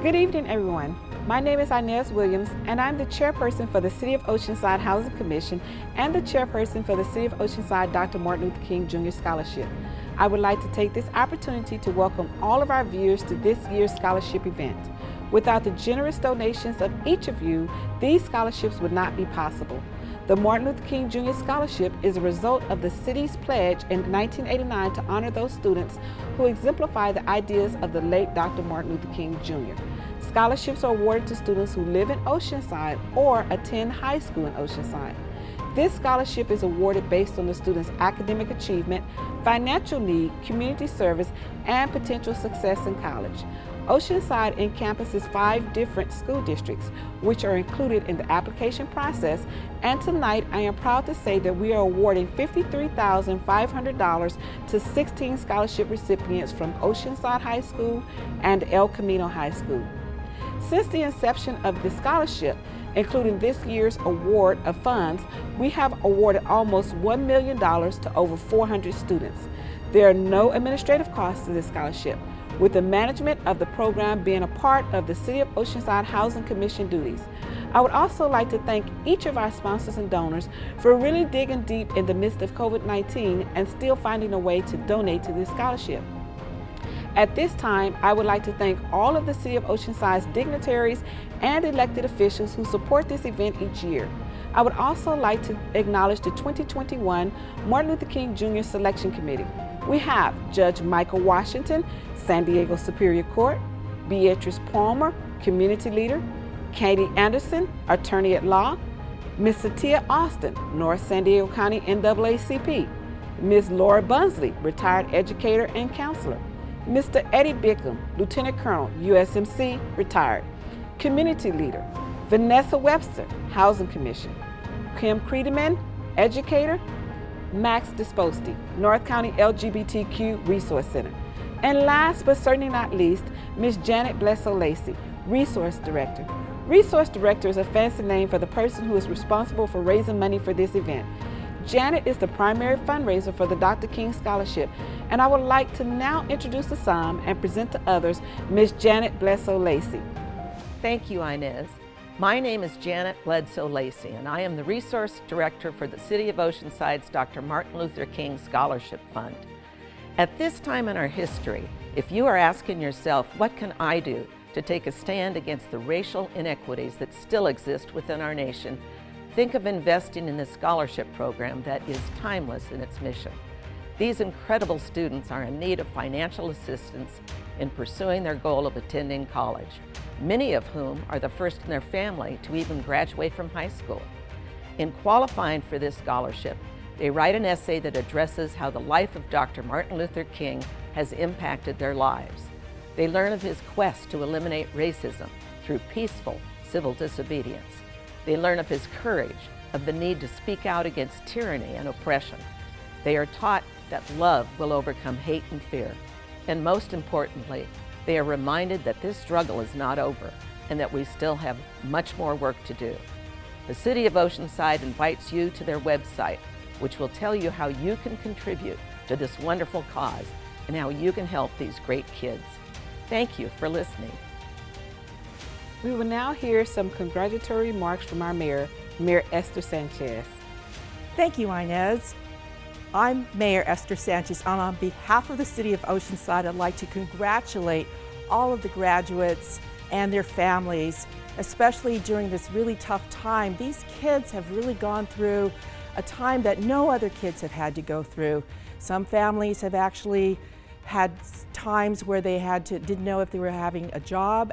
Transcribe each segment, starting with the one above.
Good evening, everyone. My name is Inez Williams, and I'm the chairperson for the City of Oceanside Housing Commission and the chairperson for the City of Oceanside Dr. Martin Luther King Jr. Scholarship. I would like to take this opportunity to welcome all of our viewers to this year's scholarship event. Without the generous donations of each of you, these scholarships would not be possible. The Martin Luther King Jr. Scholarship is a result of the city's pledge in 1989 to honor those students who exemplify the ideas of the late Dr. Martin Luther King Jr. Scholarships are awarded to students who live in Oceanside or attend high school in Oceanside. This scholarship is awarded based on the student's academic achievement, financial need, community service, and potential success in college. Oceanside encompasses 5 different school districts, which are included in the application process, and tonight I am proud to say that we are awarding $53,500 to 16 scholarship recipients from Oceanside High School and El Camino High School. Since the inception of the scholarship, including this year's award of funds, we have awarded almost $1 million to over 400 students. There are no administrative costs to this scholarship, with the management of the program being a part of the City of Oceanside Housing Commission duties. I would also like to thank each of our sponsors and donors for really digging deep in the midst of COVID-19 and still finding a way to donate to this scholarship. At this time, I would like to thank all of the City of Oceanside's dignitaries and elected officials who support this event each year. I would also like to acknowledge the 2021 Martin Luther King Jr. Selection Committee. We have Judge Michael Washington, San Diego Superior Court, Beatrice Palmer, Community Leader, Katie Anderson, Attorney at Law, Ms. Satia Austin, North San Diego County NAACP, Ms. Laura Bunsley, Retired Educator and Counselor, Mr. Eddie Bickham, Lieutenant Colonel, USMC, Retired, Community Leader, Vanessa Webster, Housing Commission, Kim Creedeman, Educator, Max Disposti, North County LGBTQ Resource Center, and last but certainly not least, Ms. Janet Bledsoe-Lacey, Resource Director. Resource Director is a fancy name for the person who is responsible for raising money for this event. Janet is the primary fundraiser for the Dr. King Scholarship, and I would like to now introduce to some and present to others Ms. Janet Bledsoe-Lacey. Thank you, Inez. My name is Janet Bledsoe-Lacey, and I am the Resource Director for the City of Oceanside's Dr. Martin Luther King Scholarship Fund. At this time in our history, if you are asking yourself, what can I do to take a stand against the racial inequities that still exist within our nation, think of investing in this scholarship program that is timeless in its mission. These incredible students are in need of financial assistance in pursuing their goal of attending college, many of whom are the first in their family to even graduate from high school. In qualifying for this scholarship, they write an essay that addresses how the life of Dr. Martin Luther King has impacted their lives. They learn of his quest to eliminate racism through peaceful civil disobedience. They learn of his courage, of the need to speak out against tyranny and oppression. They are taught that love will overcome hate and fear. And most importantly, they are reminded that this struggle is not over and that we still have much more work to do. The City of Oceanside invites you to their website, which will tell you how you can contribute to this wonderful cause and how you can help these great kids. Thank you for listening. We will now hear some congratulatory remarks from our Mayor, Mayor Esther Sanchez. Thank you, Inez. I'm Mayor Esther Sanchez, and on behalf of the City of Oceanside, I'd like to congratulate all of the graduates and their families, especially during this really tough time. These kids have really gone through a time that no other kids have had to go through. Some families have actually had times where they didn't know if they were having a job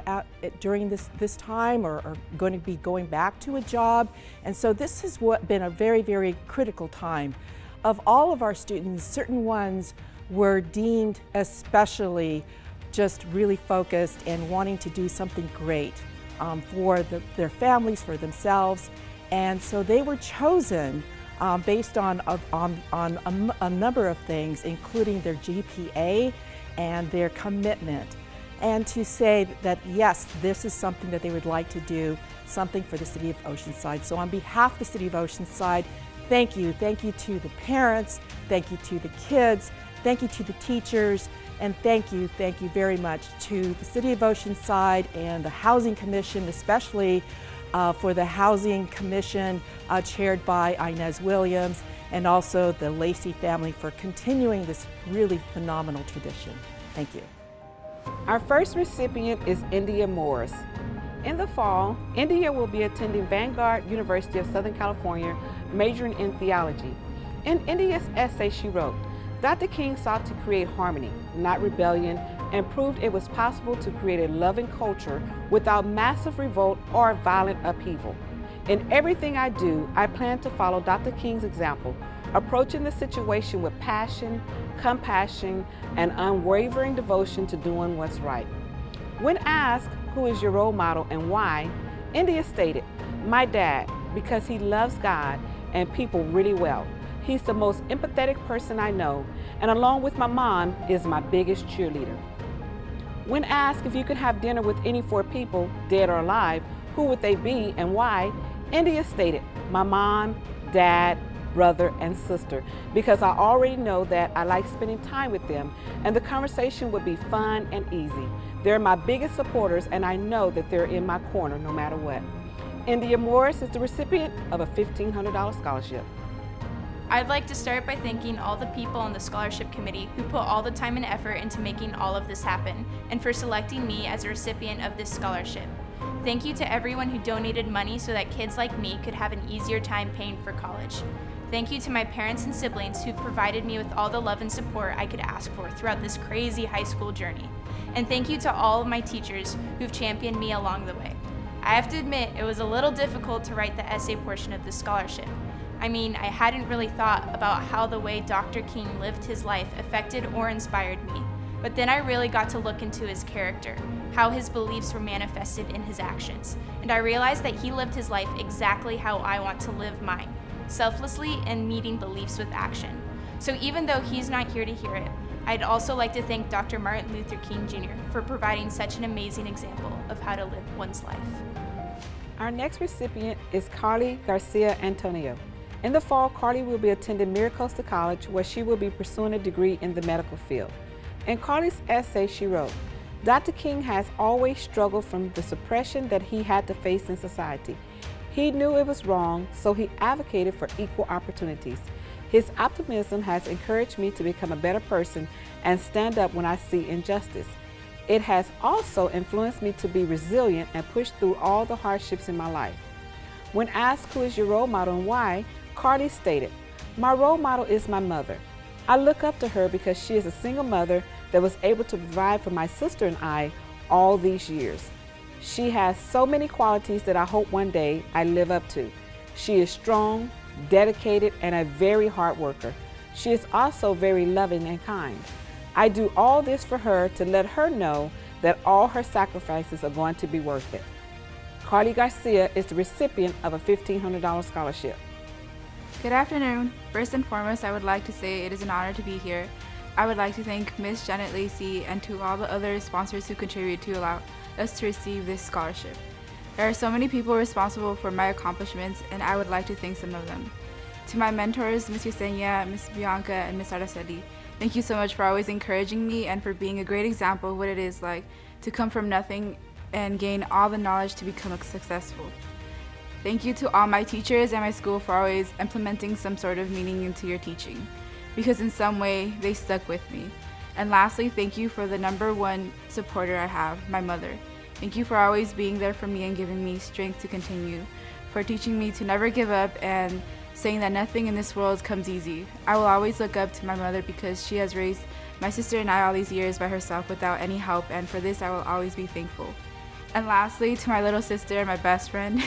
during this time or going to be going back to a job. And so this has been a very, very critical time. Of all of our students, certain ones were deemed especially just really focused and wanting to do something great for their families, for themselves. And so they were chosen based on a number of things, including their GPA and their commitment. And to say that, yes, this is something that they would like to do, something for the City of Oceanside. So on behalf of the City of Oceanside, thank you. Thank you to the parents, thank you to the kids, Thank you to the teachers, and thank you very much to the City of Oceanside and the Housing Commission, especially for the Housing Commission chaired by Inez Williams, and also the Lacey family for continuing this really phenomenal tradition. Thank you. Our first recipient is India Morris. In the fall, India will be attending Vanguard University of Southern California, majoring in theology. In India's essay she wrote, Dr. King sought to create harmony, not rebellion, and proved it was possible to create a loving culture without massive revolt or violent upheaval. In everything I do, I plan to follow Dr. King's example, approaching the situation with passion, compassion, and unwavering devotion to doing what's right. When asked who is your role model and why, India stated, my dad, because he loves God and people really well. He's the most empathetic person I know, and along with my mom, is my biggest cheerleader. When asked if you could have dinner with any 4 people, dead or alive, who would they be and why, India stated, my mom, dad, brother, and sister, because I already know that I like spending time with them and the conversation would be fun and easy. They're my biggest supporters and I know that they're in my corner no matter what. India Morris is the recipient of a $1,500 scholarship. I'd like to start by thanking all the people on the scholarship committee who put all the time and effort into making all of this happen and for selecting me as a recipient of this scholarship. Thank you to everyone who donated money so that kids like me could have an easier time paying for college. Thank you to my parents and siblings who've provided me with all the love and support I could ask for throughout this crazy high school journey. And thank you to all of my teachers who've championed me along the way. I have to admit, it was a little difficult to write the essay portion of this scholarship. I mean, I hadn't really thought about how the way Dr. King lived his life affected or inspired me. But then I really got to look into his character, how his beliefs were manifested in his actions, and I realized that he lived his life exactly how I want to live mine, selflessly and meeting beliefs with action. So even though he's not here to hear it, I'd also like to thank Dr. Martin Luther King Jr. for providing such an amazing example of how to live one's life. Our next recipient is Carly Garcia Antonio. In the fall, Carly will be attending Miracosta College, where she will be pursuing a degree in the medical field. In Carly's essay, she wrote, Dr. King has always struggled from the suppression that he had to face in society. He knew it was wrong, so he advocated for equal opportunities. His optimism has encouraged me to become a better person and stand up when I see injustice. It has also influenced me to be resilient and push through all the hardships in my life. When asked who is your role model and why, Carly stated, my role model is my mother. I look up to her because she is a single mother that was able to provide for my sister and I all these years. She has so many qualities that I hope one day I live up to. She is strong, dedicated, and a very hard worker. She is also very loving and kind. I do all this for her to let her know that all her sacrifices are going to be worth it. Carly Garcia is the recipient of a $1,500 scholarship. Good afternoon. First and foremost, I would like to say it is an honor to be here. I would like to thank Ms. Janet Lacey and to all the other sponsors who contributed to allow us to receive this scholarship. There are so many people responsible for my accomplishments, and I would like to thank some of them. To my mentors, Ms. Yesenia, Ms. Bianca, and Ms. Araceli, thank you so much for always encouraging me and for being a great example of what it is like to come from nothing and gain all the knowledge to become successful. Thank you to all my teachers and my school for always implementing some sort of meaning into your teaching, because in some way they stuck with me. And lastly, thank you for the #1 supporter I have, my mother. Thank you for always being there for me and giving me strength to continue, for teaching me to never give up and saying that nothing in this world comes easy. I will always look up to my mother because she has raised my sister and I all these years by herself without any help, and for this I will always be thankful. And lastly, to my little sister and my best friend,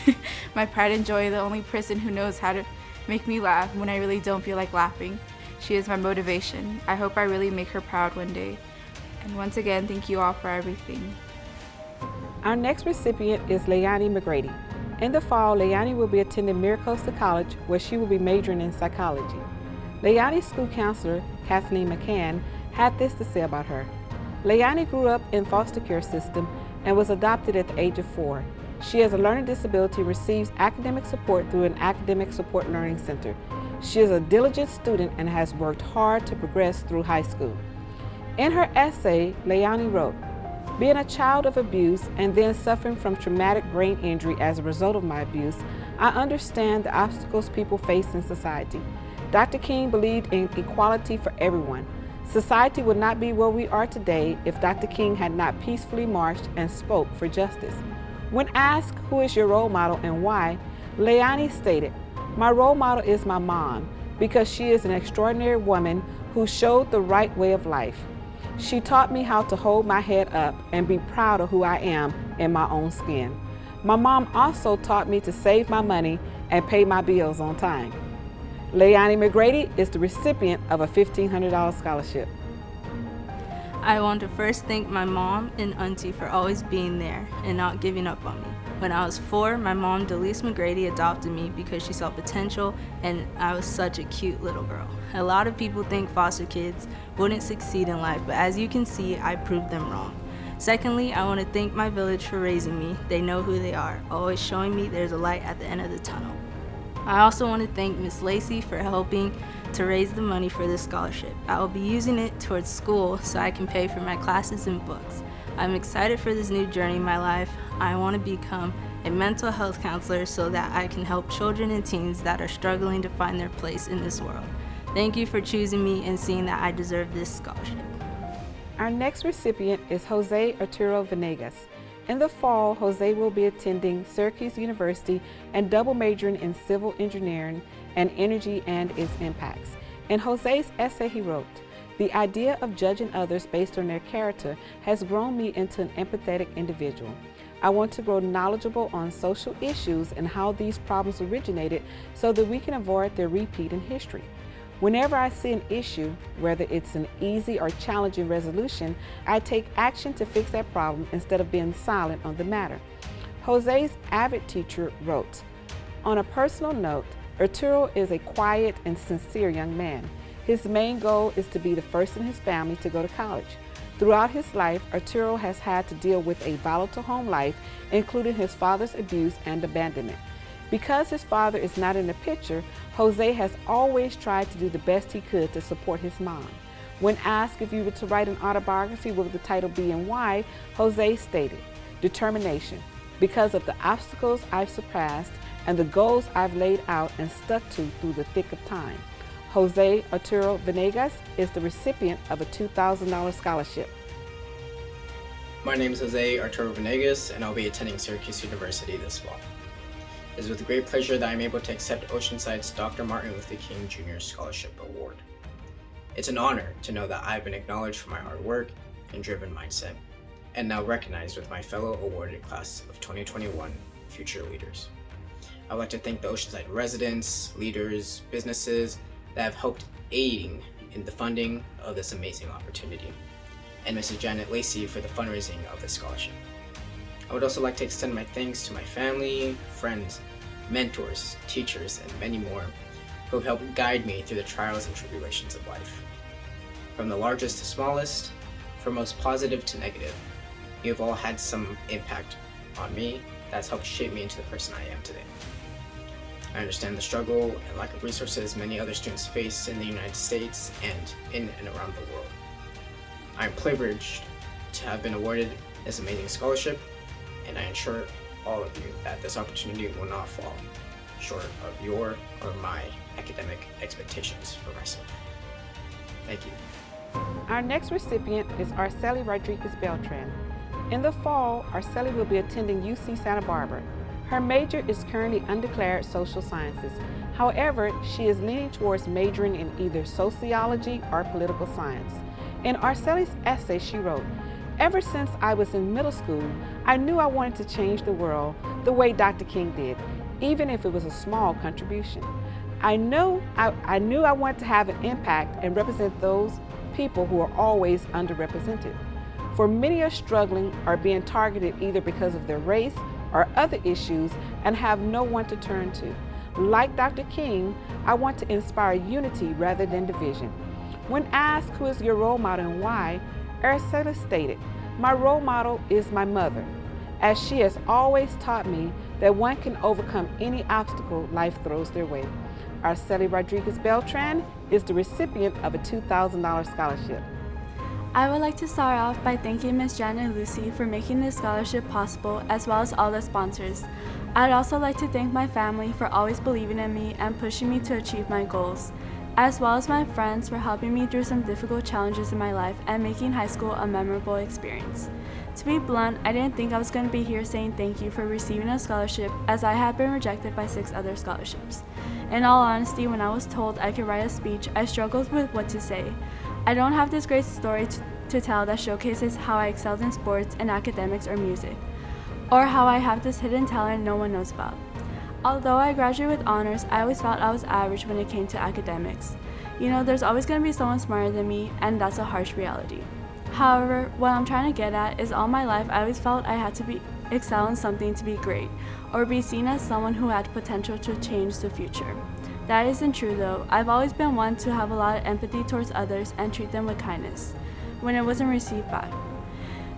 my pride and joy, the only person who knows how to make me laugh when I really don't feel like laughing. She is my motivation. I hope I really make her proud one day. And once again, thank you all for everything. Our next recipient is LAYANI McGrady. In the fall, LAYANI will be attending Miracosta College, where she will be majoring in psychology. LAYANI's school counselor, Kathleen McCann, had this to say about her. LAYANI grew up in foster care system and was adopted at the age of 4. She has a learning disability and receives academic support through an academic support learning center. She is a diligent student and has worked hard to progress through high school. In her essay, LAYANI wrote, "Being a child of abuse and then suffering from traumatic brain injury as a result of my abuse, I understand the obstacles people face in society. Dr. King believed in equality for everyone. Society would not be where we are today if Dr. King had not peacefully marched and spoke for justice." When asked who is your role model and why, LAYANI stated, "My role model is my mom because she is an extraordinary woman who showed the right way of life. She taught me how to hold my head up and be proud of who I am in my own skin. My mom also taught me to save my money and pay my bills on time." LAYANI McGrady is the recipient of a $1,500 scholarship. I want to first thank my mom and auntie for always being there and not giving up on me. When I was 4, my mom, Delise McGrady, adopted me because she saw potential and I was such a cute little girl. A lot of people think foster kids wouldn't succeed in life, but as you can see, I proved them wrong. Secondly, I want to thank my village for raising me. They know who they are, always showing me there's a light at the end of the tunnel. I also want to thank Miss Lacey for helping to raise the money for this scholarship. I will be using it towards school so I can pay for my classes and books. I'm excited for this new journey in my life. I want to become a mental health counselor so that I can help children and teens that are struggling to find their place in this world. Thank you for choosing me and seeing that I deserve this scholarship. Our next recipient is Jose Arturo Venegas. In the fall, Jose will be attending Syracuse University and double majoring in civil engineering and energy and its impacts. In Jose's essay he wrote, "The idea of judging others based on their character has grown me into an empathetic individual. I want to grow knowledgeable on social issues and how these problems originated so that we can avoid their repeat in history. Whenever I see an issue, whether it's an easy or challenging resolution, I take action to fix that problem instead of being silent on the matter." Jose's avid teacher wrote, "On a personal note, Arturo is a quiet and sincere young man. His main goal is to be the first in his family to go to college. Throughout his life, Arturo has had to deal with a volatile home life, including his father's abuse and abandonment. Because his father is not in the picture, Jose has always tried to do the best he could to support his mom. When asked if you were to write an autobiography, what would the title be and why, Jose stated, "Determination. Because of the obstacles I've surpassed and the goals I've laid out and stuck to through the thick of time." Jose Arturo Venegas is the recipient of a $2,000 scholarship. My name is Jose Arturo Venegas, and I'll be attending Syracuse University this fall. It is with great pleasure that I'm able to accept Oceanside's Dr. Martin Luther King Jr. Scholarship Award. It's an honor to know that I've been acknowledged for my hard work and driven mindset, and now recognized with my fellow awarded class of 2021 future leaders. I would like to thank the Oceanside residents, leaders, businesses that have helped aiding in the funding of this amazing opportunity, and Mrs. Janet Lacey for the fundraising of this scholarship. I would also like to extend my thanks to my family, friends, mentors, teachers, and many more who have helped guide me through the trials and tribulations of life. From the largest to smallest, from most positive to negative, you have all had some impact on me that's helped shape me into the person I am today. I understand the struggle and lack of resources many other students face in the United States and in and around the world. I am privileged to have been awarded this amazing scholarship, and I assure all of you that this opportunity will not fall short of your or my academic expectations for myself. Thank you. Our next recipient is Arceli Rodriguez Beltran. In the fall, Arceli will be attending UC Santa Barbara. Her major is currently undeclared social sciences. However, she is leaning towards majoring in either sociology or political science. In Arceli's essay, she wrote, "Ever since I was in middle school, I knew I wanted to change the world the way Dr. King did, even if it was a small contribution. I knew I wanted to have an impact and represent those people who are always underrepresented. For many are struggling or being targeted either because of their race or other issues and have no one to turn to. Like Dr. King, I want to inspire unity rather than division." When asked who is your role model and why, Arceli stated, "My role model is my mother. as she has always taught me that one can overcome any obstacle life throws their way. Arceli Rodriguez Beltran is the recipient of a $2,000 scholarship. I would like to start off by thanking Ms. Janet and Lucy for making this scholarship possible, as well as all the sponsors. I'd also like to thank my family for always believing in me and pushing me to achieve my goals, as well as my friends for helping me through some difficult challenges in my life and making high school a memorable experience. To be blunt, I didn't think I was going to be here saying thank you for receiving a scholarship, as I had been rejected by 6 other scholarships. In all honesty, when I was told I could write a speech, I struggled with what to say. I don't have this great story to tell that showcases how I excelled in sports and academics or music, or how I have this hidden talent no one knows about. Although I graduated with honors, I always felt I was average when it came to academics. You know, there's always going to be someone smarter than me, and that's a harsh reality. However, what I'm trying to get at is all my life I always felt I had to excel in something to be great, or be seen as someone who had potential to change the future. That isn't true though. I've always been one to have a lot of empathy towards others and treat them with kindness, when it wasn't received back.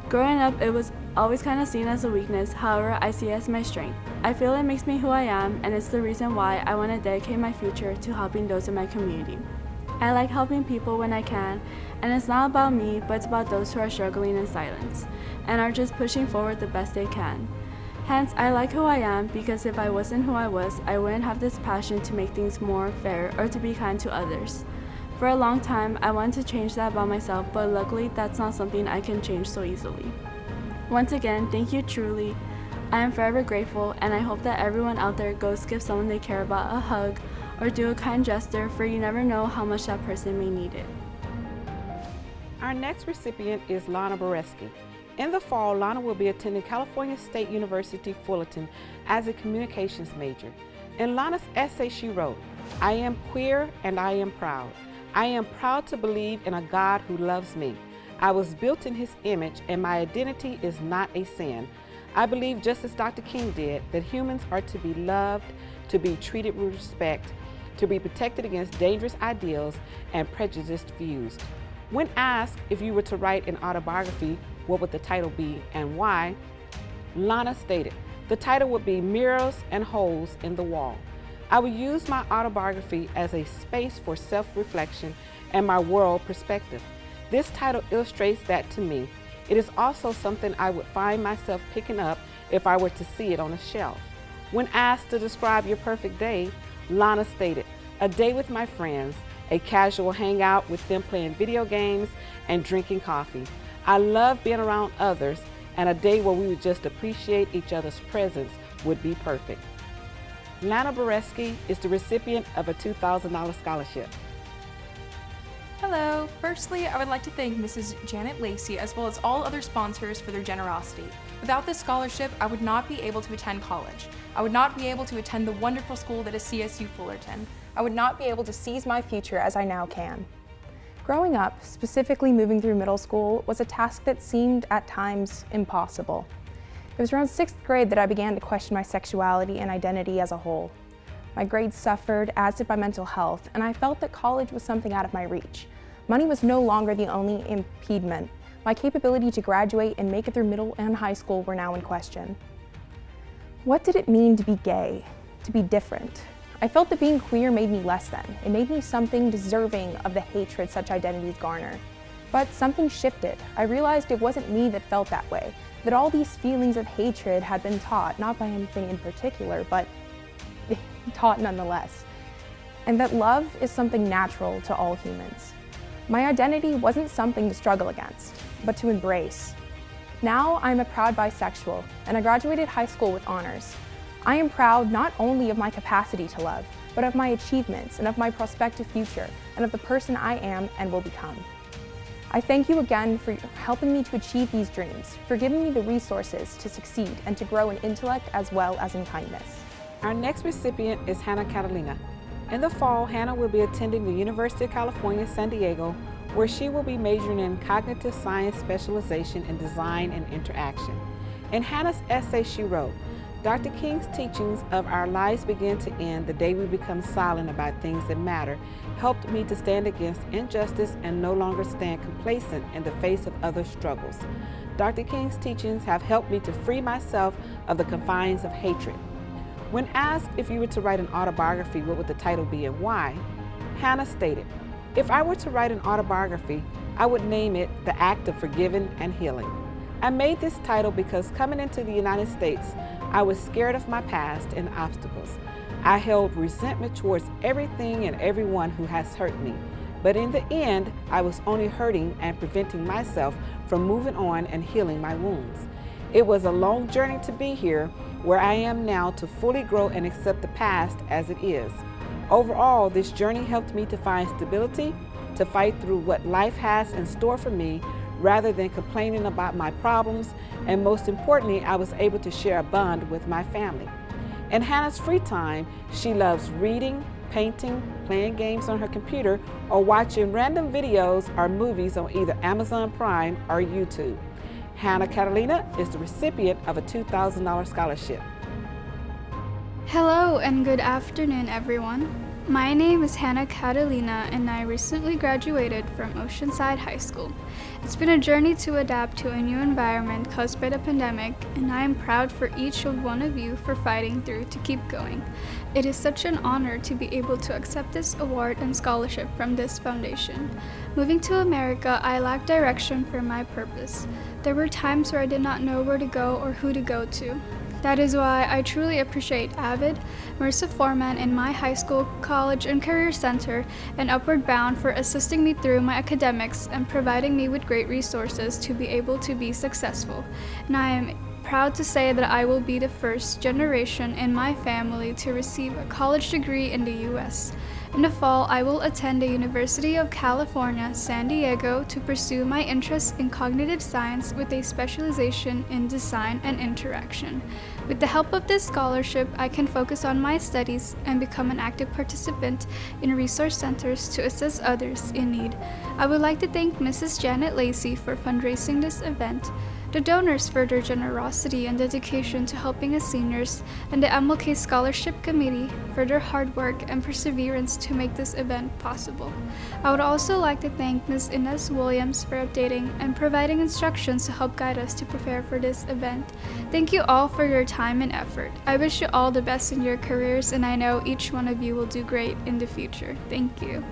Growing up, it was always kind of seen as a weakness, however, I see it as my strength. I feel it makes me who I am, and it's the reason why I want to dedicate my future to helping those in my community. I like helping people when I can, and it's not about me, but it's about those who are struggling in silence, and are just pushing forward the best they can. Hence, I like who I am, because if I wasn't who I was, I wouldn't have this passion to make things more fair or to be kind to others. For a long time, I wanted to change that about myself, but luckily that's not something I can change so easily. Once again, thank you truly. I am forever grateful, and I hope that everyone out there goes give someone they care about a hug or do a kind gesture, for you never know how much that person may need it. Our next recipient is LANA BORESKI. In the fall, LANA will be attending California State University, Fullerton as a communications major. In LANA's essay, she wrote, "I am queer and I am proud. I am proud to believe in a God who loves me. I was built in His image and my identity is not a sin. I believe, just as Dr. King did, that humans are to be loved, to be treated with respect, to be protected against dangerous ideals and prejudiced views." When asked if you were to write an autobiography, what would the title be and why, LANA stated, "The title would be Mirrors and Holes in the Wall. I would use my autobiography as a space for self-reflection and my world perspective. This title illustrates that to me. It is also something I would find myself picking up if I were to see it on a shelf." When asked to describe your perfect day, LANA stated, "A day with my friends, a casual hangout with them playing video games and drinking coffee. I love being around others, and a day where we would just appreciate each other's presence would be perfect." LANA BORESKI is the recipient of a $2,000 scholarship. Hello! Firstly, I would like to thank Mrs. Janet Lacey as well as all other sponsors for their generosity. Without this scholarship, I would not be able to attend college. I would not be able to attend the wonderful school that is CSU Fullerton. I would not be able to seize my future as I now can. Growing up, specifically moving through middle school, was a task that seemed at times impossible. It was around 6th grade that I began to question my sexuality and identity as a whole. My grades suffered, as did my mental health, and I felt that college was something out of my reach. Money was no longer the only impediment. My capability to graduate and make it through middle and high school were now in question. What did it mean to be gay, to be different? I felt that being queer made me less than. It made me something deserving of the hatred such identities garner. But something shifted. I realized it wasn't me that felt that way, that all these feelings of hatred had been taught, not by anything in particular, but taught nonetheless. And that love is something natural to all humans. My identity wasn't something to struggle against, but to embrace. Now I'm a proud bisexual, and I graduated high school with honors. I am proud not only of my capacity to love, but of my achievements and of my prospective future, and of the person I am and will become. I thank you again for helping me to achieve these dreams, for giving me the resources to succeed and to grow in intellect as well as in kindness. Our next recipient is HANNA CADELINA. In the fall, HANNA will be attending the University of California, San Diego, where she will be majoring in cognitive science specialization in design and interaction. In HANNA's essay, she wrote, Dr. King's teachings of our lives begin to end the day we become silent about things that matter helped me to stand against injustice and no longer stand complacent in the face of other struggles. Dr. King's teachings have helped me to free myself of the confines of hatred. When asked if you were to write an autobiography, what would the title be and why? Hannah stated, "If I were to write an autobiography, I would name it The Act of Forgiving and Healing." I made this title because coming into the United States, I was scared of my past and obstacles. I held resentment towards everything and everyone who has hurt me. But in the end, I was only hurting and preventing myself from moving on and healing my wounds. It was a long journey to be here, where I am now to fully grow and accept the past as it is. Overall, this journey helped me to find stability, to fight through what life has in store for me, rather than complaining about my problems, and most importantly, I was able to share a bond with my family. In Hannah's free time, she loves reading, painting, playing games on her computer, or watching random videos or movies on either Amazon Prime or YouTube. Hannah CADELINA is the recipient of a $2,000 scholarship. Hello and good afternoon, everyone. My name is Hannah CADELINA and I recently graduated from Oceanside High School. It's been a journey to adapt to a new environment caused by the pandemic, and I am proud for each one of you for fighting through to keep going. It is such an honor to be able to accept this award and scholarship from this foundation. Moving to America, I lacked direction for my purpose. There were times where I did not know where to go or who to go to. That is why I truly appreciate AVID, Marissa Foreman, and my high school, college, and career center, and Upward Bound for assisting me through my academics and providing me with great resources to be able to be successful. And I am proud to say that I will be the first generation in my family to receive a college degree in the U.S. In the fall, I will attend the University of California, San Diego to pursue my interest in cognitive science with a specialization in design and interaction. With the help of this scholarship, I can focus on my studies and become an active participant in resource centers to assist others in need. I would like to thank Mrs. Janet Lacey for fundraising this event, the donors for their generosity and dedication to helping us seniors, and the MLK Scholarship Committee for their hard work and perseverance to make this event possible. I would also like to thank Ms. Inez Williams for updating and providing instructions to help guide us to prepare for this event. Thank you all for your time and effort. I wish you all the best in your careers, and I know each one of you will do great in the future. Thank you.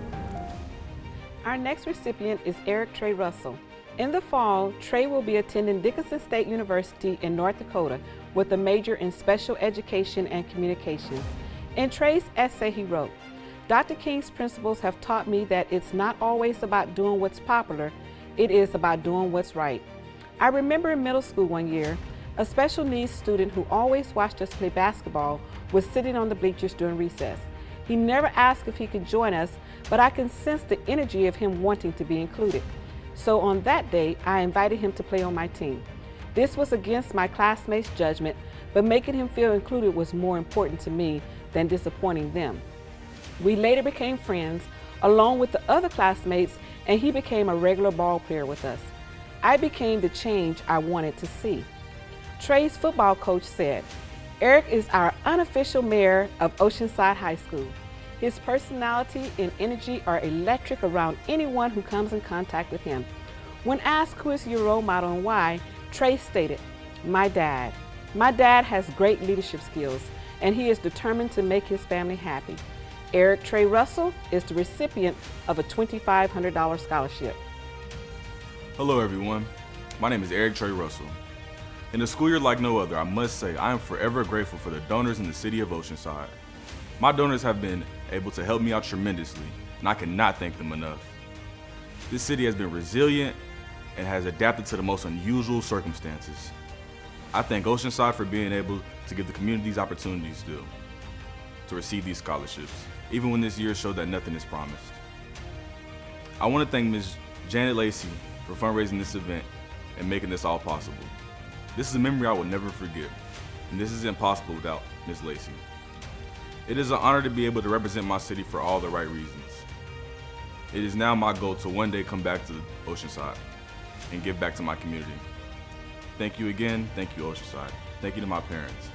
Our next recipient is Eric Trey Russell. In the fall, Trey will be attending Dickinson State University in North Dakota with a major in special education and communications. In Trey's essay, he wrote, "Dr. King's principles have taught me that it's not always about doing what's popular, it is about doing what's right. I remember in middle school one year, a special needs student who always watched us play basketball was sitting on the bleachers during recess. He never asked if he could join us, but I can sense the energy of him wanting to be included. So on that day, I invited him to play on my team. This was against my classmates' judgment, but making him feel included was more important to me than disappointing them. We later became friends, along with the other classmates, and he became a regular ball player with us. I became the change I wanted to see." Trey's football coach said, "Eric is our unofficial mayor of Oceanside High School. His personality and energy are electric around anyone who comes in contact with him." When asked who is your role model and why, Trey stated, "My dad. My dad has great leadership skills, and he is determined to make his family happy." Eric Trey Russell is the recipient of a $2,500 scholarship. Hello everyone, my name is Eric Trey Russell. In a school year like no other, I must say I am forever grateful for the donors in the City of Oceanside. My donors have been able to help me out tremendously, and I cannot thank them enough. This city has been resilient and has adapted to the most unusual circumstances. I thank Oceanside for being able to give the community these opportunities still to receive these scholarships, even when this year showed that nothing is promised. I want to thank Ms. Janet Lacey for fundraising this event and making this all possible. This is a memory I will never forget, and this is impossible without Ms. Lacey. It is an honor to be able to represent my city for all the right reasons. It is now my goal to one day come back to Oceanside and give back to my community. Thank you again. Thank you, Oceanside. Thank you to my parents.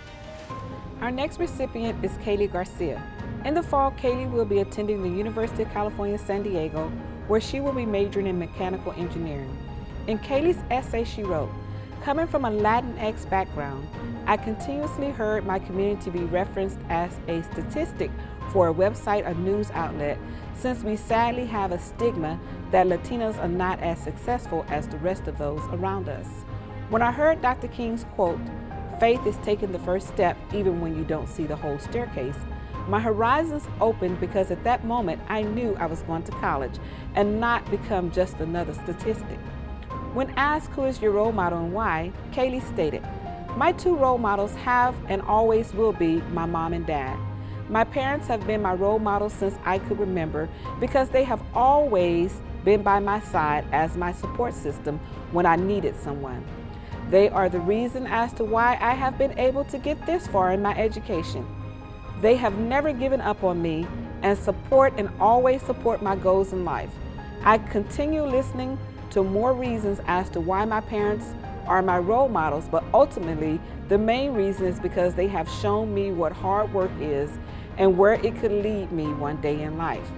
Our next recipient is Kaylee Garcia. In the fall, Kaylee will be attending the University of California, San Diego, where she will be majoring in mechanical engineering. In Kaylee's essay, she wrote, "Coming from a Latinx background, I continuously heard my community be referenced as a statistic for a website or news outlet, since we sadly have a stigma that Latinos are not as successful as the rest of those around us. When I heard Dr. King's quote, 'Faith is taking the first step even when you don't see the whole staircase,' my horizons opened because at that moment I knew I was going to college and not become just another statistic." When asked who is your role model and why, Kaylee stated, "My two role models have and always will be my mom and dad. My parents have been my role models since I could remember because they have always been by my side as my support system when I needed someone. They are the reason as to why I have been able to get this far in my education. They have never given up on me and support and always support my goals in life. I continue listening to more reasons as to why my parents are my role models, but ultimately the main reason is because they have shown me what hard work is and where it could lead me one day in life."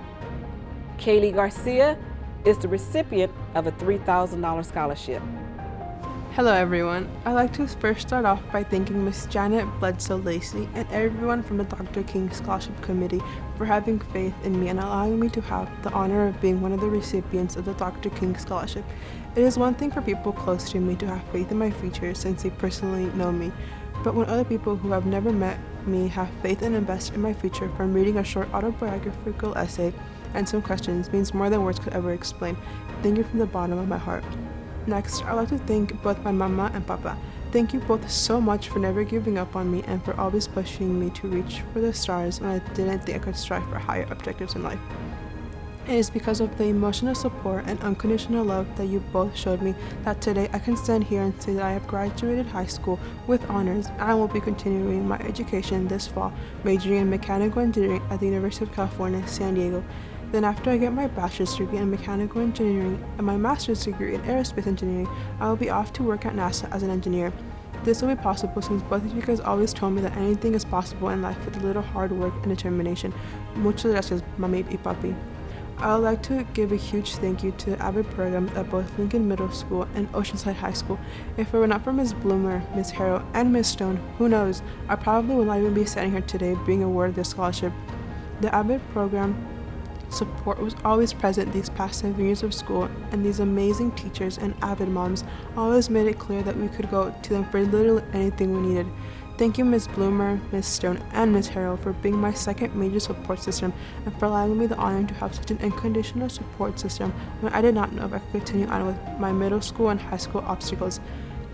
Kaylee Garcia is the recipient of a $3,000 scholarship. Hello everyone. I'd like to first start off by thanking Ms. Janet Bledsoe Lacey and everyone from the Dr. King Scholarship Committee for having faith in me and allowing me to have the honor of being one of the recipients of the Dr. King Scholarship. It is one thing for people close to me to have faith in my future since they personally know me, but when other people who have never met me have faith and invest in my future from reading a short autobiographical essay and some questions means more than words could ever explain. Thank you from the bottom of my heart. Next, I'd like to thank both my mama and papa. Thank you both so much for never giving up on me and for always pushing me to reach for the stars when I didn't think I could strive for higher objectives in life. It is because of the emotional support and unconditional love that you both showed me that today I can stand here and say that I have graduated high school with honors and I will be continuing my education this fall, majoring in mechanical engineering at the University of California, San Diego. Then after I get my bachelor's degree in mechanical engineering and my master's degree in aerospace engineering, I will be off to work at NASA as an engineer. This will be possible since both of you guys always told me that anything is possible in life with a little hard work and determination. Muchas gracias, mami y papi. I would like to give a huge thank you to the AVID programs at both Lincoln Middle School and Oceanside High School. If it were not for Ms. Bloomer, Ms. Harrell, and Ms. Stone, who knows, I probably would not even be standing here today being awarded this scholarship. The AVID program support was always present these past 7 years of school, and these amazing teachers and AVID moms always made it clear that we could go to them for literally anything we needed. Thank you, Ms. Bloomer, Ms. Stone, and Ms. Harrell for being my second major support system and for allowing me the honor to have such an unconditional support system when I did not know if I could continue on with my middle school and high school obstacles.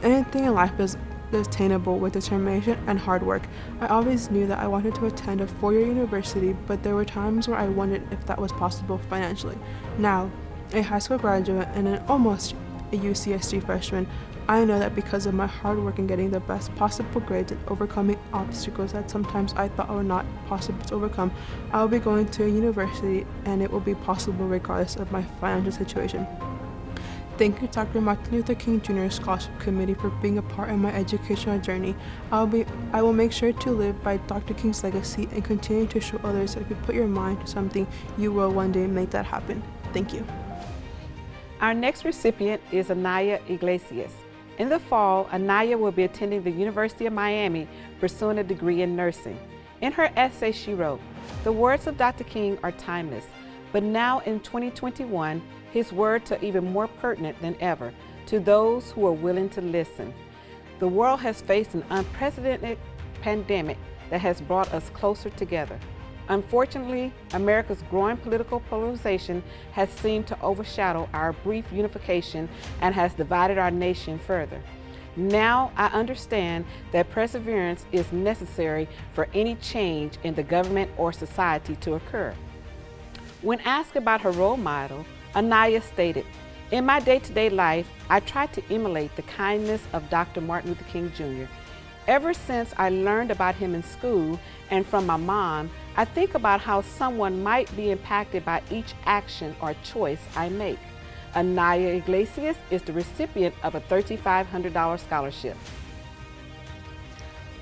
Anything in life is attainable with determination and hard work. I always knew that I wanted to attend a 4-year university, but there were times where I wondered if that was possible financially. Now, a high school graduate and an almost a UCSD freshman, I know that because of my hard work in getting the best possible grades and overcoming obstacles that sometimes I thought were not possible to overcome, I will be going to a university and it will be possible regardless of my financial situation. Thank you, Dr. Martin Luther King Jr. Scholarship Committee for being a part of my educational journey. I will make sure to live by Dr. King's legacy and continue to show others that if you put your mind to something, you will one day make that happen. Thank you. Our next recipient is ANAYA IGLESIAS. In the fall, ANAYA will be attending the University of Miami pursuing a degree in nursing. In her essay, she wrote, "The words of Dr. King are timeless, but now in 2021, his words are even more pertinent than ever to those who are willing to listen. The world has faced an unprecedented pandemic that has brought us closer together. Unfortunately, America's growing political polarization has seemed to overshadow our brief unification and has divided our nation further. Now I understand that perseverance is necessary for any change in the government or society to occur." When asked about her role model, ANAYA stated, "In my day-to-day life, I try to emulate the kindness of Dr. Martin Luther King Jr. Ever since I learned about him in school and from my mom, I think about how someone might be impacted by each action or choice I make." ANAYA IGLESIAS is the recipient of a $3,500 scholarship.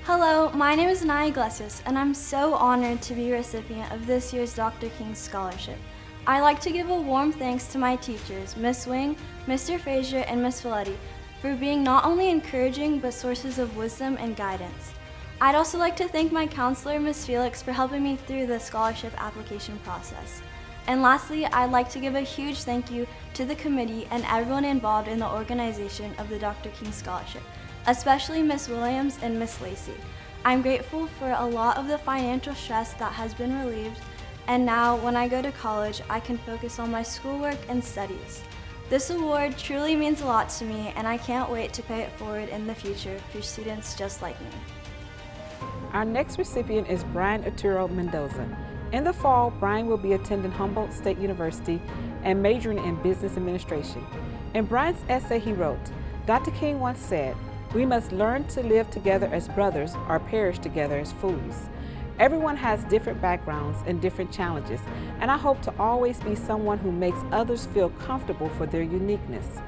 Hello, my name is ANAYA IGLESIAS, and I'm so honored to be a recipient of this year's Dr. King Scholarship. I'd like to give a warm thanks to my teachers, Ms. Wing, Mr. Frazier, and Ms. Valetti, for being not only encouraging, but sources of wisdom and guidance. I'd also like to thank my counselor, Ms. Felix, for helping me through the scholarship application process. And lastly, I'd like to give a huge thank you to the committee and everyone involved in the organization of the Dr. King Scholarship, especially Ms. Williams and Ms. Lacey. I'm grateful for a lot of the financial stress that has been relieved, and now when I go to college, I can focus on my schoolwork and studies. This award truly means a lot to me, and I can't wait to pay it forward in the future for students just like me. Our next recipient is Brian Arturo Mendoza. In the fall, Brian will be attending Humboldt State University and majoring in business administration. In Brian's essay he wrote, Dr. King once said, "We must learn to live together as brothers or perish together as fools." Everyone has different backgrounds and different challenges, and I hope to always be someone who makes others feel comfortable for their uniqueness.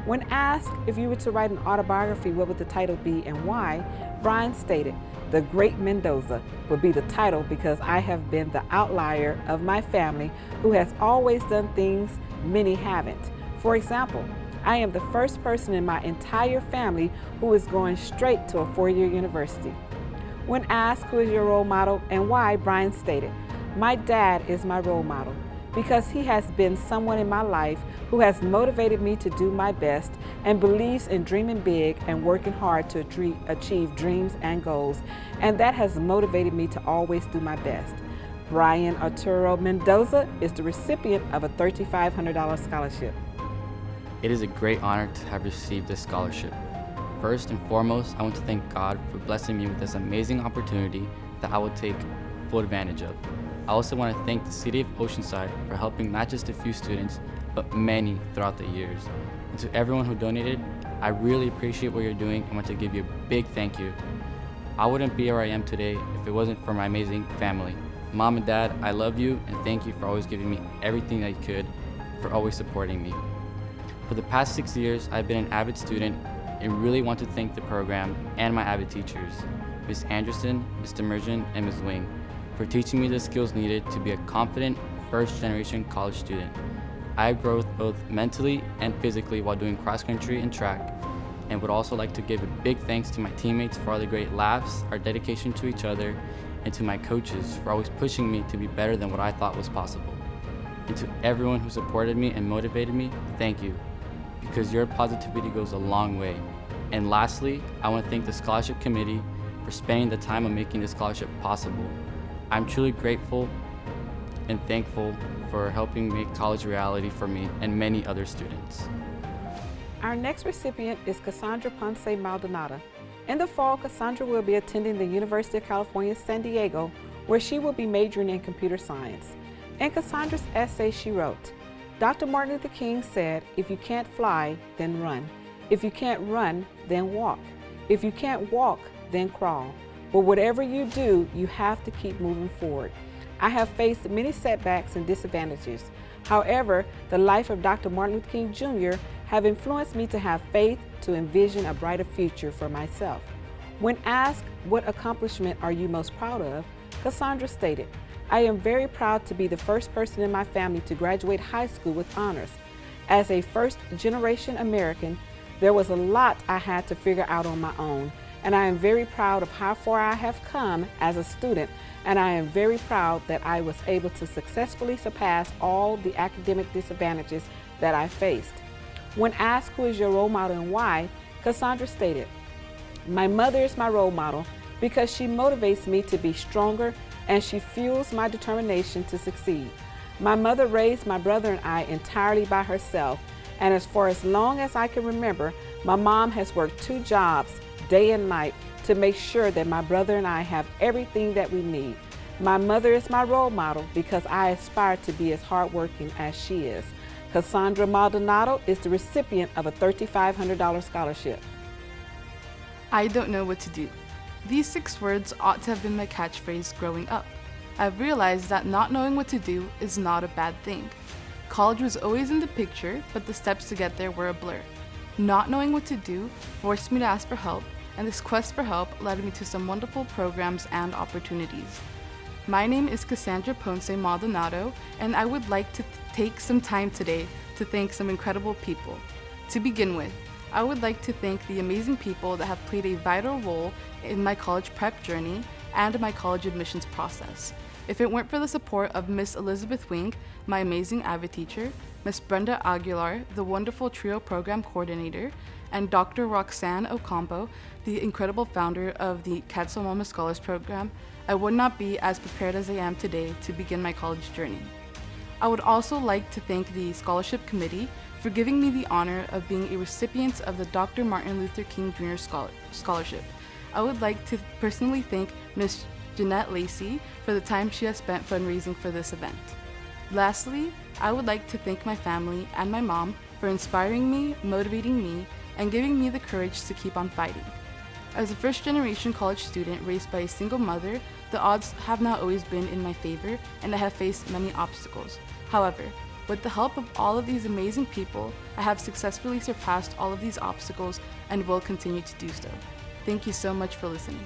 When asked if you were to write an autobiography, what would the title be and why, Brian stated, "The Great Mendoza" would be the title because I have been the outlier of my family who has always done things many haven't. For example, I am the first person in my entire family who is going straight to a 4-year university. When asked who is your role model and why, Brian stated, "My dad is my role model because he has been someone in my life who has motivated me to do my best and believes in dreaming big and working hard to achieve dreams and goals, and that has motivated me to always do my best." Brian Arturo Mendoza is the recipient of a $3,500 scholarship. It is a great honor to have received this scholarship. First and foremost, I want to thank God for blessing me with this amazing opportunity that I will take full advantage of. I also want to thank the City of Oceanside for helping not just a few students, but many throughout the years. And to everyone who donated, I really appreciate what you're doing and want to give you a big thank you. I wouldn't be where I am today if it wasn't for my amazing family. Mom and Dad, I love you and thank you for always giving me everything that you could, for always supporting me. For the past 6 years, I've been an avid student and really want to thank the program and my avid teachers, Ms. Anderson, Mr. Mergen, and Ms. Wing, for teaching me the skills needed to be a confident first-generation college student. I have grown both mentally and physically while doing cross-country and track, and would also like to give a big thanks to my teammates for all the great laughs, our dedication to each other, and to my coaches for always pushing me to be better than what I thought was possible. And to everyone who supported me and motivated me, thank you, because your positivity goes a long way. And lastly, I want to thank the Scholarship Committee for spending the time on making this scholarship possible. I'm truly grateful and thankful for helping make college a reality for me and many other students. Our next recipient is Cassandra Ponce Maldonado. In the fall, Cassandra will be attending the University of California, San Diego, where she will be majoring in computer science. In Cassandra's essay, she wrote, "Dr. Martin Luther King said, if you can't fly, then run. If you can't run, then walk. If you can't walk, then crawl. But whatever you do, you have to keep moving forward. I have faced many setbacks and disadvantages. However, the life of Dr. Martin Luther King Jr. have influenced me to have faith to envision a brighter future for myself." When asked what accomplishment are you most proud of, Cassandra stated, "I am very proud to be the first person in my family to graduate high school with honors. As a first-generation American, there was a lot I had to figure out on my own, and I am very proud of how far I have come as a student, and I am very proud that I was able to successfully surpass all the academic disadvantages that I faced." When asked who is your role model and why, Cassandra stated, "My mother is my role model because she motivates me to be stronger and she fuels my determination to succeed. My mother raised my brother and I entirely by herself, and as long as I can remember, my mom has worked 2 jobs day and night to make sure that my brother and I have everything that we need. My mother is my role model because I aspire to be as hardworking as she is." Cassandra Maldonado is the recipient of a $3,500 scholarship. I don't know what to do. These 6 words ought to have been my catchphrase growing up. I've realized that not knowing what to do is not a bad thing. College was always in the picture, but the steps to get there were a blur. Not knowing what to do forced me to ask for help, and this quest for help led me to some wonderful programs and opportunities. My name is Cassandra Ponce Maldonado, and I would like to take some time today to thank some incredible people. To begin with, I would like to thank the amazing people that have played a vital role in my college prep journey and my college admissions process. If it weren't for the support of Miss Elizabeth Wing, my amazing AVID teacher, Miss Brenda Aguilar, the wonderful TRIO program coordinator, and Dr. Roxanne Ocampo, the incredible founder of the CADELINA Scholars Program, I would not be as prepared as I am today to begin my college journey. I would also like to thank the Scholarship Committee for giving me the honor of being a recipient of the Dr. Martin Luther King Jr. Scholarship. I would like to personally thank Ms. Jeanette Lacey for the time she has spent fundraising for this event. Lastly, I would like to thank my family and my mom for inspiring me, motivating me, and giving me the courage to keep on fighting. As a first-generation college student raised by a single mother, the odds have not always been in my favor, and I have faced many obstacles. However, with the help of all of these amazing people, I have successfully surpassed all of these obstacles and will continue to do so. Thank you so much for listening.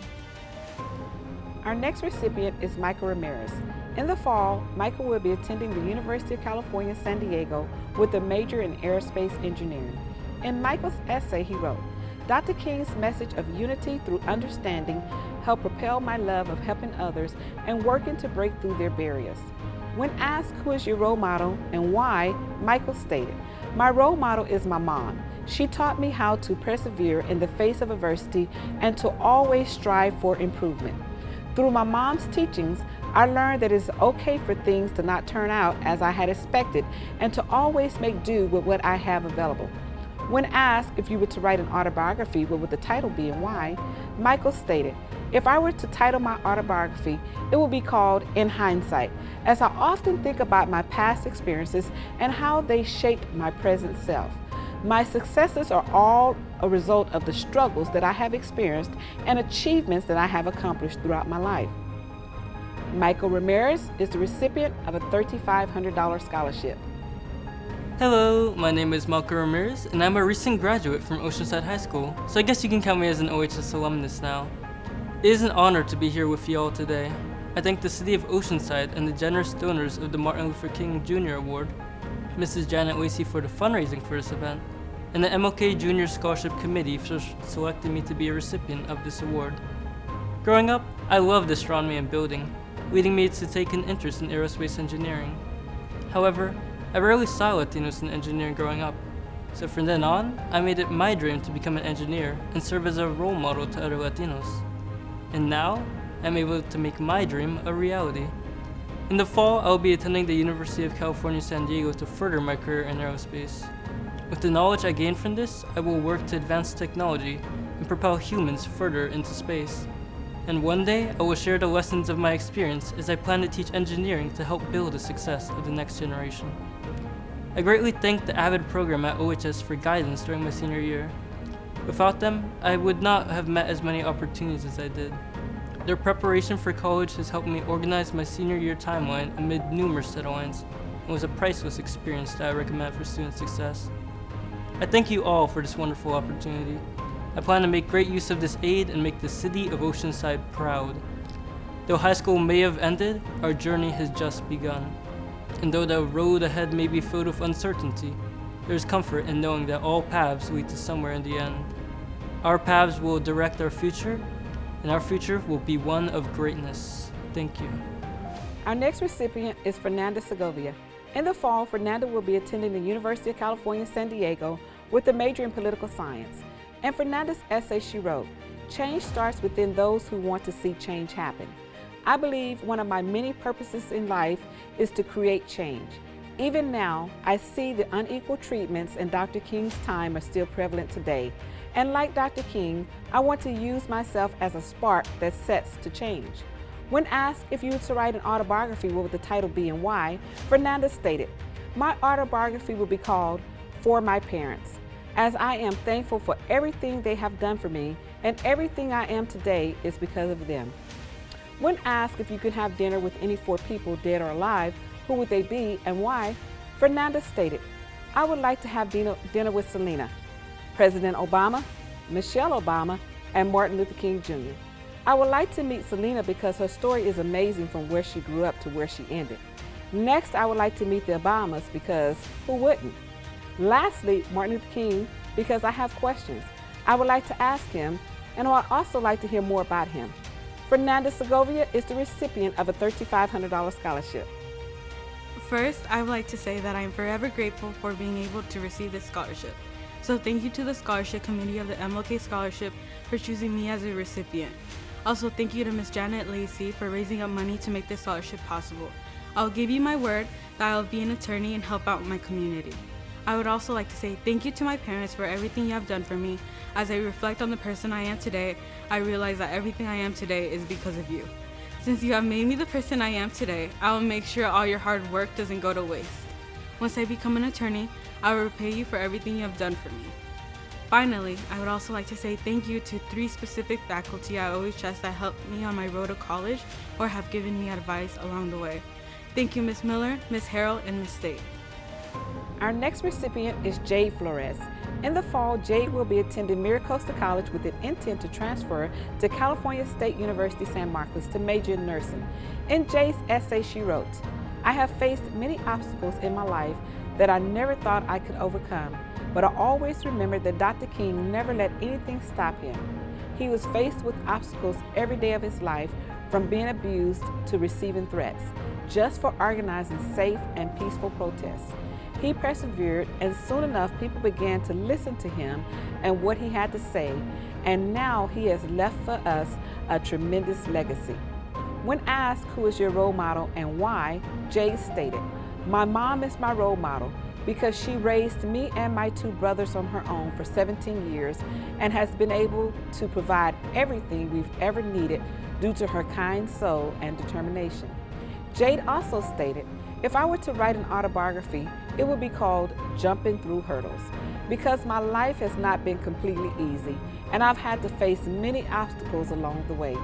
Our next recipient is Michael Ramirez. In the fall, Michael will be attending the University of California, San Diego with a major in aerospace engineering. In Michael's essay, he wrote, "Dr. King's message of unity through understanding helped propel my love of helping others and working to break through their barriers." When asked who is your role model and why, Michael stated, "My role model is my mom. She taught me how to persevere in the face of adversity and to always strive for improvement. Through my mom's teachings, I learned that it's okay for things to not turn out as I had expected and to always make do with what I have available." When asked if you were to write an autobiography, what would the title be and why, Michael stated, "If I were to title my autobiography, it would be called In Hindsight, as I often think about my past experiences and how they shaped my present self. My successes are all a result of the struggles that I have experienced and achievements that I have accomplished throughout my life." Michael Ramirez is the recipient of a $3,500 scholarship. Hello, my name is Michael Ramirez, and I'm a recent graduate from Oceanside High School, so I guess you can count me as an OHS alumnus now. It is an honor to be here with you all today. I thank the City of Oceanside and the generous donors of the Martin Luther King Jr. Award, Mrs. Janet Lacey for the fundraising for this event, and the MLK Junior Scholarship Committee for selecting me to be a recipient of this award. Growing up, I loved astronomy and building, leading me to take an interest in aerospace engineering. However, I rarely saw Latinos in engineering growing up, so from then on, I made it my dream to become an engineer and serve as a role model to other Latinos. And now, I'm able to make my dream a reality. In the fall, I will be attending the University of California, San Diego to further my career in aerospace. With the knowledge I gain from this, I will work to advance technology and propel humans further into space. And one day, I will share the lessons of my experience as I plan to teach engineering to help build the success of the next generation. I greatly thank the AVID program at OHS for guidance during my senior year. Without them, I would not have met as many opportunities as I did. Their preparation for college has helped me organize my senior year timeline amid numerous deadlines and was a priceless experience that I recommend for student success. I thank you all for this wonderful opportunity. I plan to make great use of this aid and make the City of Oceanside proud. Though high school may have ended, our journey has just begun. And though the road ahead may be filled with uncertainty, there is comfort in knowing that all paths lead to somewhere in the end. Our paths will direct our future, and our future will be one of greatness. Thank you. Our next recipient is Fernanda Segovia. In the fall, Fernanda will be attending the University of California, San Diego with a major in political science. In Fernanda's essay, she wrote, "Change starts within those who want to see change happen. I believe one of my many purposes in life is to create change. Even now, I see the unequal treatments in Dr. King's time are still prevalent today. And like Dr. King, I want to use myself as a spark that sets to change." When asked if you were to write an autobiography, what would the title be and why, Fernanda stated, "My autobiography will be called For My Parents, as I am thankful for everything they have done for me, and everything I am today is because of them." When asked if you could have dinner with any 4 people, dead or alive, who would they be and why, Fernanda stated, "I would like to have dinner with Selena, President Obama, Michelle Obama, and Martin Luther King Jr. I would like to meet Selena because her story is amazing from where she grew up to where she ended. Next, I would like to meet the Obamas because who wouldn't? Lastly, Martin Luther King because I have questions I would like to ask him, and I would also like to hear more about him. Fernanda Segovia is the recipient of a $3,500 scholarship. First, I would like to say that I am forever grateful for being able to receive this scholarship. So thank you to the Scholarship Committee of the MLK Scholarship for choosing me as a recipient. Also, thank you to Ms. Janet Lacey for raising up money to make this scholarship possible. I will give you my word that I will be an attorney and help out my community. I would also like to say thank you to my parents for everything you have done for me. As I reflect on the person I am today, I realize that everything I am today is because of you. Since you have made me the person I am today, I will make sure all your hard work doesn't go to waste. Once I become an attorney, I will repay you for everything you have done for me. Finally, I would also like to say thank you to 3 specific faculty I always trust that helped me on my road to college or have given me advice along the way. Thank you, Ms. Miller, Ms. Harrell, and Ms. State. Our next recipient is Jade Flores. In the fall, Jade will be attending Miracosta College with an intent to transfer to California State University San Marcos to major in nursing. In Jade's essay, she wrote, "I have faced many obstacles in my life that I never thought I could overcome, but I always remembered that Dr. King never let anything stop him. He was faced with obstacles every day of his life, from being abused to receiving threats, just for organizing safe and peaceful protests. He persevered, and soon enough people began to listen to him and what he had to say, and now he has left for us a tremendous legacy." When asked who is your role model and why, Jade stated, "My mom is my role model because she raised me and my 2 brothers on her own for 17 years and has been able to provide everything we've ever needed due to her kind soul and determination." Jade also stated, "If I were to write an autobiography, it would be called Jumping Through Hurdles, because my life has not been completely easy and I've had to face many obstacles along the way."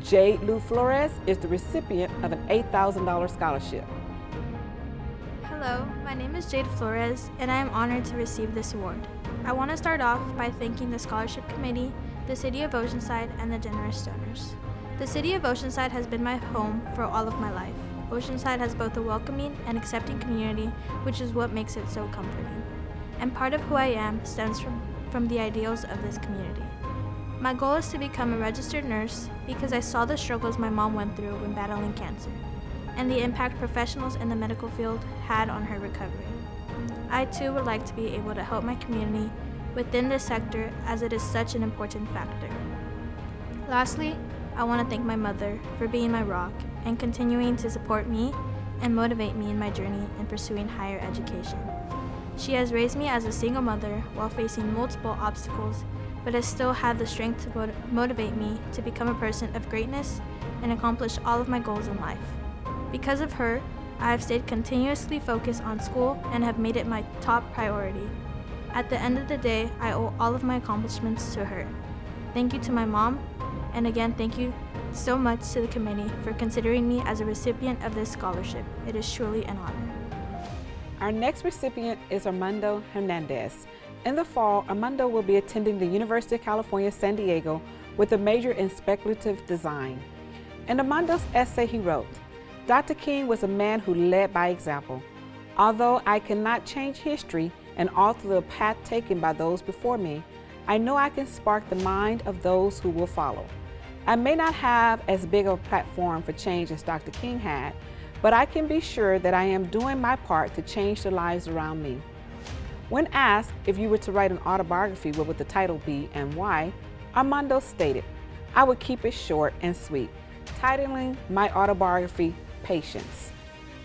Jade Lou Flores is the recipient of an $8,000 scholarship. Hello, my name is Jade Flores, and I am honored to receive this award. I want to start off by thanking the Scholarship Committee, the City of Oceanside, and the generous donors. The City of Oceanside has been my home for all of my life. Oceanside has both a welcoming and accepting community, which is what makes it so comforting. And part of who I am stems from the ideals of this community. My goal is to become a registered nurse because I saw the struggles my mom went through when battling cancer, and the impact professionals in the medical field had on her recovery. I too would like to be able to help my community within this sector, as it is such an important factor. Lastly, I want to thank my mother for being my rock and continuing to support me and motivate me in my journey in pursuing higher education. She has raised me as a single mother while facing multiple obstacles, but has still had the strength to motivate me to become a person of greatness and accomplish all of my goals in life. Because of her, I have stayed continuously focused on school and have made it my top priority. At the end of the day, I owe all of my accomplishments to her. Thank you to my mom, and again, thank you so much to the committee for considering me as a recipient of this scholarship. It is truly an honor. Our next recipient is Armando Hernandez. In the fall, Armando will be attending the University of California, San Diego with a major in speculative design. In Armando's essay, he wrote, "Dr. King was a man who led by example. Although I cannot change history and alter the path taken by those before me, I know I can spark the mind of those who will follow. I may not have as big of a platform for change as Dr. King had, but I can be sure that I am doing my part to change the lives around me." When asked if you were to write an autobiography, what would the title be and why, Armando stated, "I would keep it short and sweet, titling my autobiography, Patience.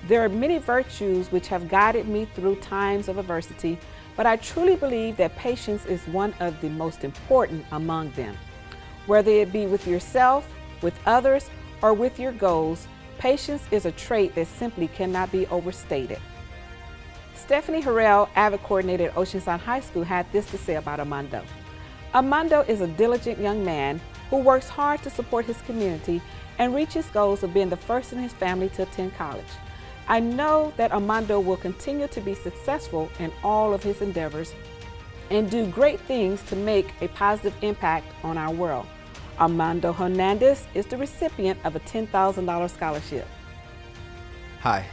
There are many virtues which have guided me through times of adversity, but I truly believe that patience is one of the most important among them. Whether it be with yourself, with others, or with your goals, patience is a trait that simply cannot be overstated." Stephanie Harrell, AVID coordinator at Oceanside High School, had this to say about Armando. "Armando is a diligent young man who works hard to support his community and reach his goals of being the first in his family to attend college. I know that Armando will continue to be successful in all of his endeavors and do great things to make a positive impact on our world. Armando Hernandez is the recipient of a $10,000 scholarship. Hi,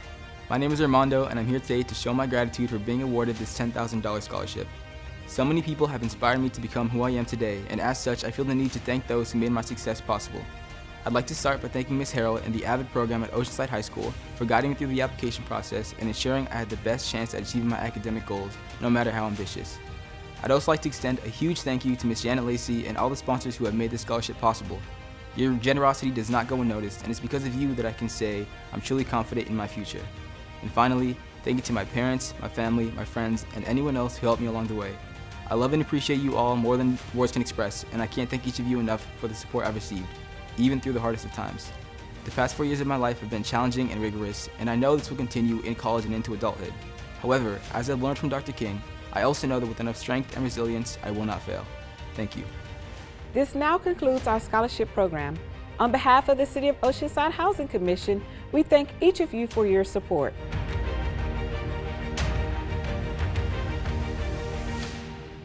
my name is Armando, and I'm here today to show my gratitude for being awarded this $10,000 scholarship. So many people have inspired me to become who I am today, and as such, I feel the need to thank those who made my success possible. I'd like to start by thanking Ms. Harrell and the AVID program at Oceanside High School for guiding me through the application process and ensuring I had the best chance at achieving my academic goals, no matter how ambitious. I'd also like to extend a huge thank you to Ms. Janet Lacey and all the sponsors who have made this scholarship possible. Your generosity does not go unnoticed, and it's because of you that I can say I'm truly confident in my future. And finally, thank you to my parents, my family, my friends, and anyone else who helped me along the way. I love and appreciate you all more than words can express, and I can't thank each of you enough for the support I've received, even through the hardest of times. The past 4 years of my life have been challenging and rigorous, and I know this will continue in college and into adulthood. However, as I've learned from Dr. King, I also know that with enough strength and resilience, I will not fail. Thank you. This now concludes our scholarship program. On behalf of the City of Oceanside Housing Commission, we thank each of you for your support.